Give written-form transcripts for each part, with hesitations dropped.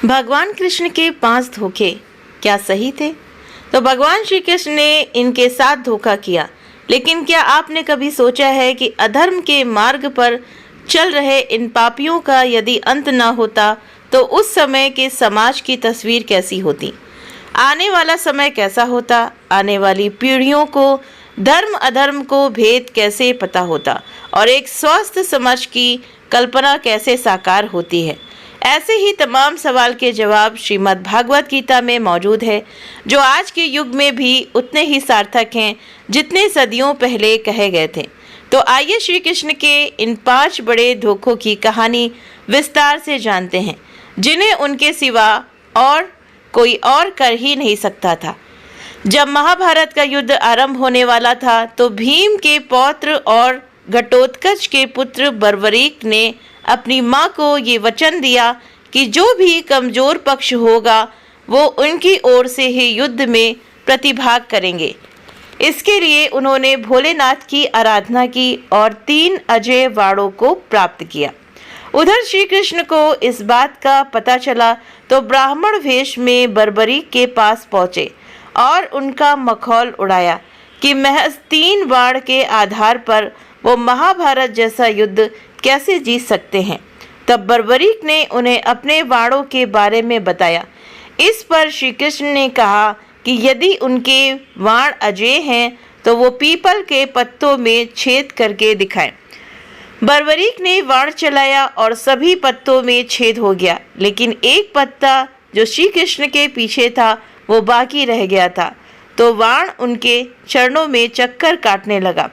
भगवान कृष्ण के 5 धोखे क्या सही थे? तो भगवान श्री कृष्ण ने इनके साथ धोखा किया, लेकिन क्या आपने कभी सोचा है कि अधर्म के मार्ग पर चल रहे इन पापियों का यदि अंत न होता तो उस समय के समाज की तस्वीर कैसी होती? आने वाला समय कैसा होता? आने वाली पीढ़ियों को धर्म अधर्म को भेद कैसे पता होता और एक स्वस्थ समाज की कल्पना कैसे साकार होती है? ऐसे ही तमाम सवाल के जवाब श्रीमद् भागवत गीता में मौजूद है, जो आज के युग में भी उतने ही सार्थक हैं जितने सदियों पहले कहे गए थे। तो आइए श्री कृष्ण के इन 5 बड़े धोखों की कहानी विस्तार से जानते हैं, जिन्हें उनके सिवा और कोई और कर ही नहीं सकता था। जब महाभारत का युद्ध आरंभ होने वाला था तो भीम के पौत्र और घटोत्कच के पुत्र बर्बरीक ने अपनी माँ को ये वचन दिया कि जो भी कमजोर पक्ष होगा वो उनकी ओर से ही युद्ध में प्रतिभाग करेंगे। इसके लिए उन्होंने भोलेनाथ की आराधना की और 3 अजय वाणों को प्राप्त किया। उधर श्री कृष्ण को इस बात का पता चला तो ब्राह्मण वेश में बर्बरीक के पास पहुँचे और उनका मखौल उड़ाया कि महज 3 बाण के आधार पर वो महाभारत जैसा युद्ध कैसे जीत सकते हैं। तब बर्बरीक ने उन्हें अपने वाणों के बारे में बताया। इस पर श्री कृष्ण ने कहा कि यदि उनके वाण अजय हैं तो वो पीपल के पत्तों में छेद करके दिखाएं। बर्बरीक ने वाण चलाया और सभी पत्तों में छेद हो गया, लेकिन एक पत्ता जो श्री कृष्ण के पीछे था वो बाकी रह गया था। तो वाण उनके चरणों में चक्कर काटने लगा।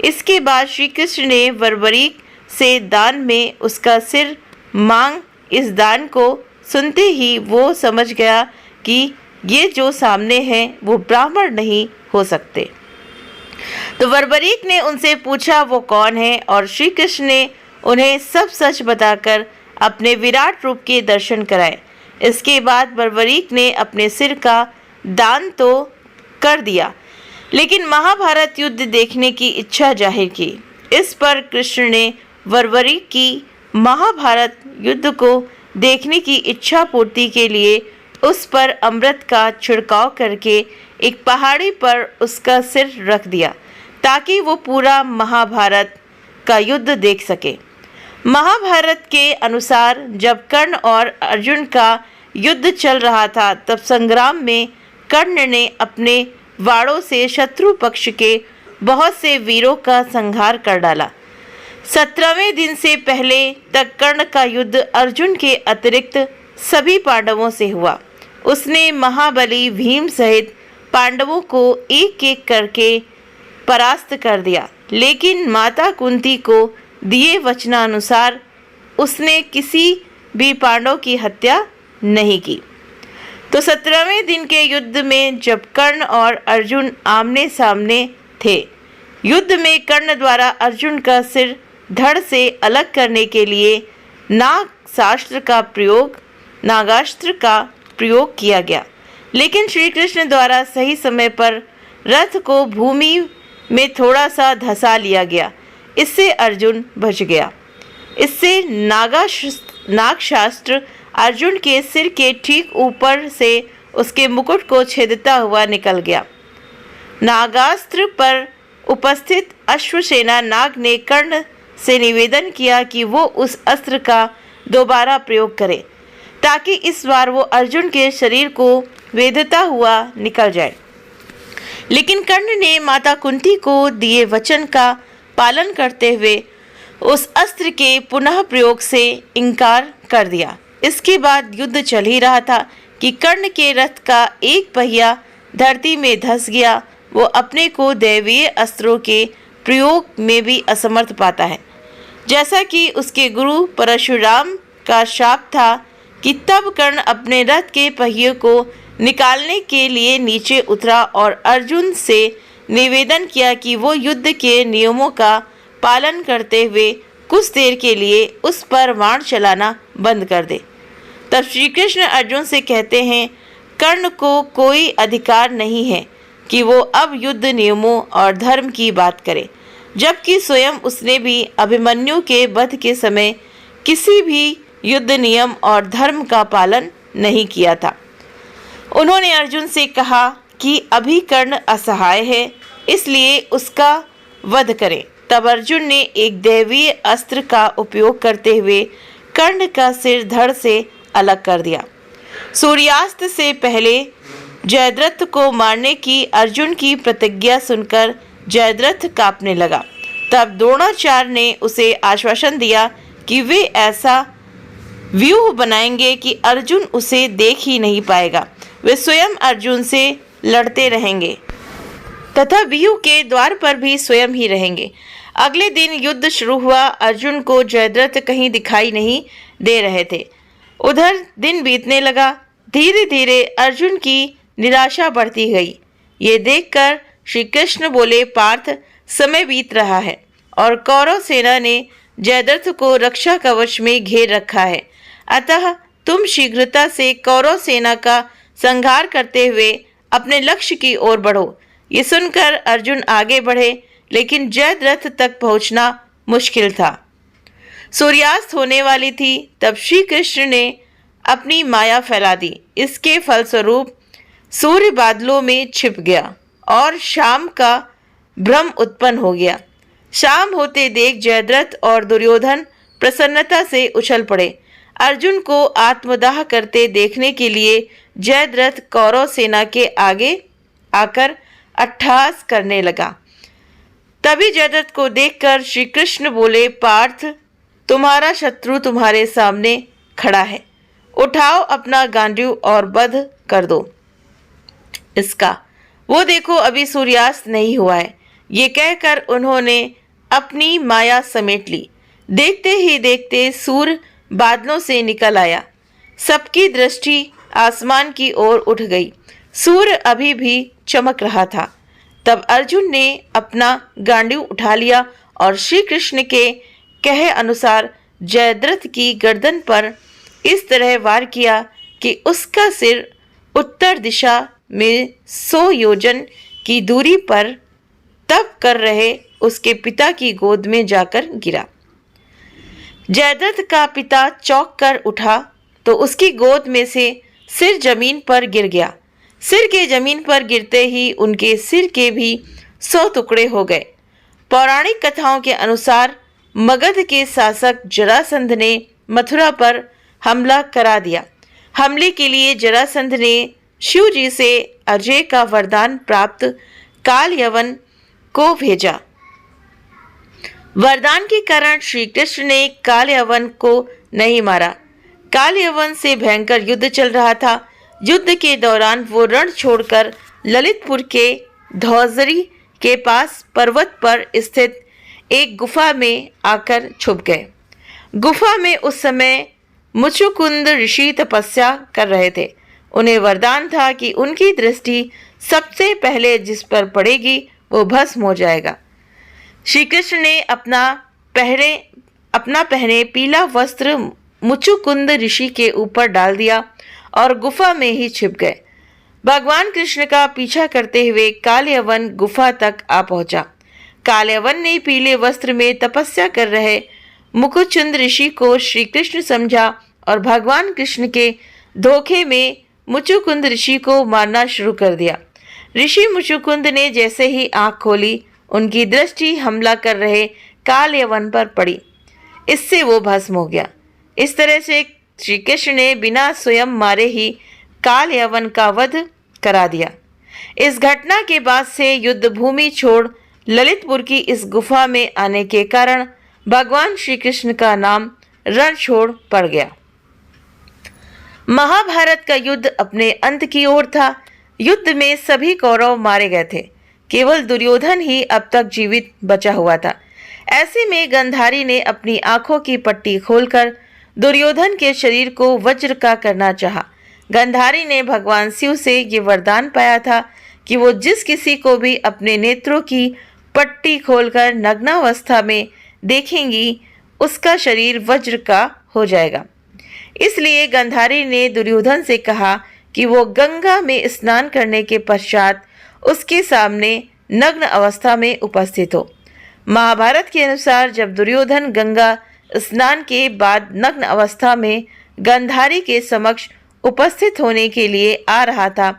इसके बाद श्री कृष्ण ने बर्बरीक से दान में उसका सिर मांग। इस दान को सुनते ही वो समझ गया कि ये जो सामने है वो ब्राह्मण नहीं हो सकते। तो बर्बरीक ने उनसे पूछा वो कौन है, और श्री कृष्ण ने उन्हें सब सच बताकर अपने विराट रूप के दर्शन कराए। इसके बाद बर्बरीक ने अपने सिर का दान तो कर दिया, लेकिन महाभारत युद्ध देखने की इच्छा जाहिर की। इस पर कृष्ण ने बर्बरीक की महाभारत युद्ध को देखने की इच्छा पूर्ति के लिए उस पर अमृत का छिड़काव करके एक पहाड़ी पर उसका सिर रख दिया, ताकि वो पूरा महाभारत का युद्ध देख सके। महाभारत के अनुसार जब कर्ण और अर्जुन का युद्ध चल रहा था तब संग्राम में कर्ण ने अपने वाणों से शत्रु पक्ष के बहुत से वीरों का संहार कर डाला। 17वें दिन से पहले तक कर्ण का युद्ध अर्जुन के अतिरिक्त सभी पांडवों से हुआ। उसने महाबली भीम सहित पांडवों को एक-एक करके परास्त कर दिया, लेकिन माता कुंती को दिए वचनानुसार उसने किसी भी पांडव की हत्या नहीं की। तो 17वें दिन के युद्ध में जब कर्ण और अर्जुन आमने सामने थे, युद्ध में कर्ण द्वारा अर्जुन का सिर धड़ से अलग करने के लिए नागास्त्र का प्रयोग किया गया, लेकिन श्री कृष्ण द्वारा सही समय पर रथ को भूमि में थोड़ा सा धंसा लिया गया। इससे अर्जुन बच गया। इससे नागशास्त्र अर्जुन के सिर के ठीक ऊपर से उसके मुकुट को छेदता हुआ निकल गया। नागास्त्र पर उपस्थित अश्वसेना नाग ने कर्ण से निवेदन किया कि वो उस अस्त्र का दोबारा प्रयोग करे, ताकि इस बार वो अर्जुन के शरीर को वेधता हुआ निकल जाए। लेकिन कर्ण ने माता कुंती को दिए वचन का पालन करते हुए उस अस्त्र के पुनः प्रयोग से इनकार कर दिया। इसके बाद युद्ध चल ही रहा था कि कर्ण के रथ का एक पहिया धरती में धंस गया। वो अपने को दैवीय अस्त्रों के प्रयोग में भी असमर्थ पाता है, जैसा कि उसके गुरु परशुराम का शाप था कि तब कर्ण अपने रथ के पहिए को निकालने के लिए नीचे उतरा और अर्जुन से निवेदन किया कि वो युद्ध के नियमों का पालन करते हुए कुछ देर के लिए उस पर वाण चलाना बंद कर दे। तब श्री कृष्ण अर्जुन से कहते हैं, कर्ण को कोई अधिकार नहीं है कि वो अब युद्ध नियमों और धर्म की बात करे, जबकि स्वयं उसने भी अभिमन्यु के वध के समय किसी भी युद्ध नियम और धर्म का पालन नहीं किया था। उन्होंने अर्जुन से कहा कि अभी कर्ण असहाय है, इसलिए उसका वध करें। तब अर्जुन ने एक दैवीय अस्त्र का उपयोग करते हुए कर्ण का सिर धड़ से अलग कर दिया। सूर्यास्त से पहले जयद्रथ को मारने की अर्जुन की प्रतिज्ञा सुनकर जयद्रथ कांपने लगा। तब द्रोणाचार्य ने उसे आश्वासन दिया कि वे ऐसा व्यूह बनाएंगे कि अर्जुन उसे देख ही नहीं पाएगा। वे स्वयं अर्जुन से लड़ते रहेंगे तथा व्यूह के द्वार पर भी स्वयं ही रहेंगे। अगले दिन युद्ध शुरू हुआ। अर्जुन को जयद्रथ कहीं दिखाई नहीं दे रहे थे। उधर दिन बीतने लगा। धीरे धीरे अर्जुन की निराशा बढ़ती गई। ये देखकर श्री कृष्ण बोले, पार्थ, समय बीत रहा है और कौरव सेना ने जयद्रथ को रक्षा कवच में घेर रखा है, अतः तुम शीघ्रता से कौरव सेना का संहार करते हुए अपने लक्ष्य की ओर बढ़ो। ये सुनकर अर्जुन आगे बढ़े, लेकिन जयद्रथ तक पहुंचना मुश्किल था। सूर्यास्त होने वाली थी। तब श्री कृष्ण ने अपनी माया फैला दी। इसके फलस्वरूप सूर्य बादलों में छिप गया और शाम का भ्रम उत्पन्न हो गया। शाम होते देख जयद्रथ और दुर्योधन प्रसन्नता से उछल पड़े। अर्जुन को आत्मदाह करते देखने के लिए जयद्रथ कौरव सेना के आगे आकर अट्टहास करने लगा। तभी जयद्रथ को देखकर श्री कृष्ण बोले, पार्थ, तुम्हारा शत्रु तुम्हारे सामने खड़ा है, उठाओ अपना गांडीव और वध कर दो इसका। वो देखो, अभी सूर्यास्त नहीं हुआ है। ये कहकर उन्होंने अपनी माया समेट ली। देखते ही देखते सूर्य बादलों से निकल आया। सबकी दृष्टि आसमान की ओर उठ गई। सूर्य अभी भी चमक रहा था। तब अर्जुन ने अपना गांडीव उठा लिया और श्री कृष्ण के कहे अनुसार जयद्रथ की गर्दन पर इस तरह वार किया कि उसका सिर उत्तर दिशा में 100 योजन की दूरी पर तप कर रहे उसके पिता की गोद में जाकर गिरा। जयद्रथ का पिता चौंक कर उठा तो उसकी गोद में से सिर जमीन पर गिर गया। सिर के जमीन पर गिरते ही उनके सिर के भी 100 टुकड़े हो गए। पौराणिक कथाओं के अनुसार मगध के शासक जरासंध ने मथुरा पर हमला करा दिया। हमले के लिए जरासंध ने शिव जी से अजय का वरदान प्राप्त काल यवन को भेजा। वरदान के कारण श्री कृष्ण ने काल यवन को नहीं मारा। काल यवन से भयंकर युद्ध चल रहा था। युद्ध के दौरान वो रण छोड़कर ललितपुर के धौजरी के पास पर्वत पर स्थित एक गुफा में आकर छुप गए। गुफा में उस समय मुचुकुंद ऋषि तपस्या कर रहे थे। उन्हें वरदान था कि उनकी दृष्टि सबसे पहले जिस पर पड़ेगी वो भस्म हो जाएगा। श्री कृष्ण ने अपना पहने पीला वस्त्र मुचुकुंद ऋषि के ऊपर डाल दिया और गुफा में ही छिप गए। भगवान कृष्ण का पीछा करते हुए कालयवन गुफा तक आ पहुंचा। कालयवन ने पीले वस्त्र में तपस्या कर रहे मुकुचुंद ऋषि को श्री कृष्ण समझा और भगवान कृष्ण के धोखे में मुचुकुंद ऋषि को मारना शुरू कर दिया। ऋषि मुचुकुंद ने जैसे ही आंख खोली, उनकी दृष्टि हमला कर रहे कालयवन पर पड़ी। इससे वो भस्म हो गया। इस तरह से श्री कृष्ण ने बिना स्वयं मारे ही कालयवन का वध करा दिया। इस घटना के बाद से युद्ध भूमि छोड़ ललितपुर की इस गुफा में आने के कारण भगवान श्री कृष्ण का नाम रणछोड़ पड़ गया। महाभारत का युद्ध अपने अंत की ओर था। युद्ध में सभी कौरव मारे गए थे। केवल दुर्योधन ही अब तक जीवित बचा हुआ था। ऐसे में गंधारी ने अपनी आंखों की पट्टी खोलकर दुर्योधन के शरीर को वज्र का करना चाहा। गंधारी ने भगवान शिव से ये वरदान पाया था कि वो जिस किसी को भी अपने नेत्रों की पट्टी खोलकर नग्नावस्था में देखेंगी, उसका शरीर वज्र का हो जाएगा। इसलिए गंधारी ने दुर्योधन से कहा कि वो गंगा में स्नान करने के पश्चात उसके सामने नग्न अवस्था में उपस्थित हो। महाभारत के अनुसार जब दुर्योधन गंगा स्नान के बाद नग्न अवस्था में गंधारी के समक्ष उपस्थित होने के लिए आ रहा था।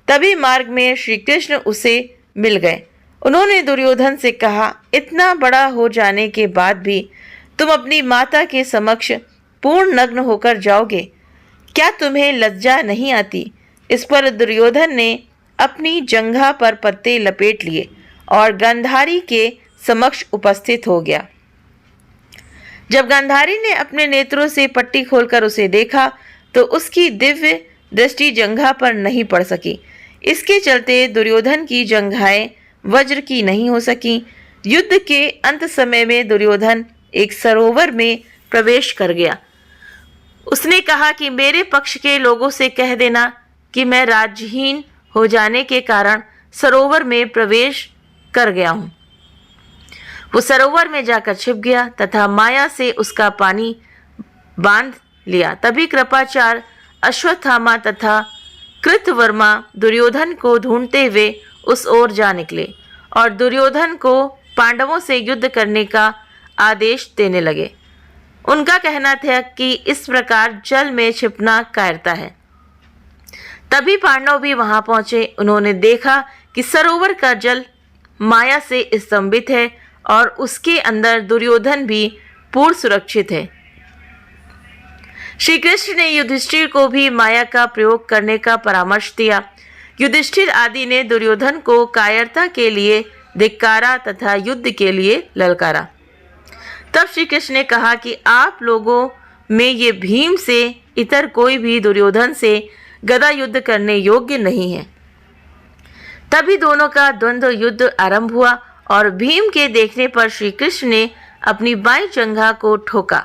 तभी मार्ग में श्री कृष्ण उसे मिल गए। उन्होंने दुर्योधन से कहा, इतना बड़ा हो जाने के बाद भी तुम अपनी माता के समक्ष पूर्ण नग्न होकर जाओगे, क्या तुम्हें लज्जा नहीं आती? इस पर दुर्योधन ने अपनी जंघा पर पत्ते लपेट लिए और गांधारी के समक्ष उपस्थित हो गया। जब गांधारी ने अपने नेत्रों से पट्टी खोलकर उसे देखा तो उसकी दिव्य दृष्टि जंघा पर नहीं पड़ सकी। इसके चलते दुर्योधन की जंघाएं वज्र की नहीं हो सकी। युद्ध के अंत समय में दुर्योधन एक सरोवर में प्रवेश कर गया। उसने कहा कि मेरे पक्ष के लोगों से कह देना कि मैं राज्यहीन हो जाने के कारण सरोवर में प्रवेश कर गया हूँ। वो सरोवर में जाकर छिप गया तथा माया से उसका पानी बांध लिया। तभी कृपाचार्य, अश्वत्थामा तथा कृतवर्मा दुर्योधन को ढूंढते हुए उस ओर जा निकले और दुर्योधन को पांडवों से युद्ध करने का आदेश देने लगे। उनका कहना था कि इस प्रकार जल में छिपना कायरता है। तभी पांडव भी वहां पहुंचे। उन्होंने देखा कि सरोवर का जल माया से स्तंभित है और उसके अंदर दुर्योधन भी पूर्ण सुरक्षित है। श्री कृष्ण ने युधिष्ठिर को भी माया का प्रयोग करने का परामर्श दिया। युधिष्ठिर आदि ने दुर्योधन को कायरता के लिए धिक्कारा तथा युद्ध के लिए ललकारा। तब श्री कृष्ण ने कहा कि आप लोगों में ये भीम से इतर कोई भी दुर्योधन से गदा युद्ध करने योग्य नहीं है। तभी दोनों का द्वंद्व युद्ध आरंभ हुआ और भीम के देखने पर श्री कृष्ण ने अपनी बाईं जंघा को ठोका।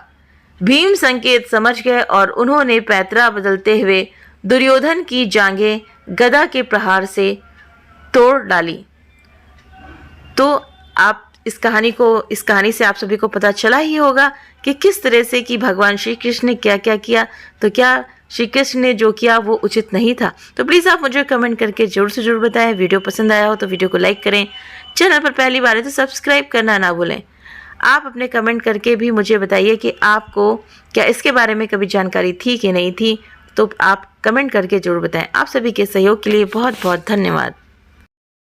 भीम संकेत समझ गए और उन्होंने पैतरा बदलते हुए दुर्योधन की जांघें गदा के प्रहार से तोड़ डाली। तो आप इस कहानी से आप सभी को पता चला ही होगा कि किस तरह से कि भगवान श्री कृष्ण ने क्या क्या किया। तो क्या श्री कृष्ण ने जो किया वो उचित नहीं था? तो प्लीज़ आप मुझे कमेंट करके जरूर से जरूर बताएं। वीडियो पसंद आया हो तो वीडियो को लाइक करें। चैनल पर पहली बार है तो सब्सक्राइब करना ना भूलें। आप अपने कमेंट करके भी मुझे बताइए कि आपको क्या इसके बारे में कभी जानकारी थी कि नहीं थी। तो आप कमेंट करके जरूर बताएं। आप सभी के सहयोग के लिए बहुत बहुत धन्यवाद।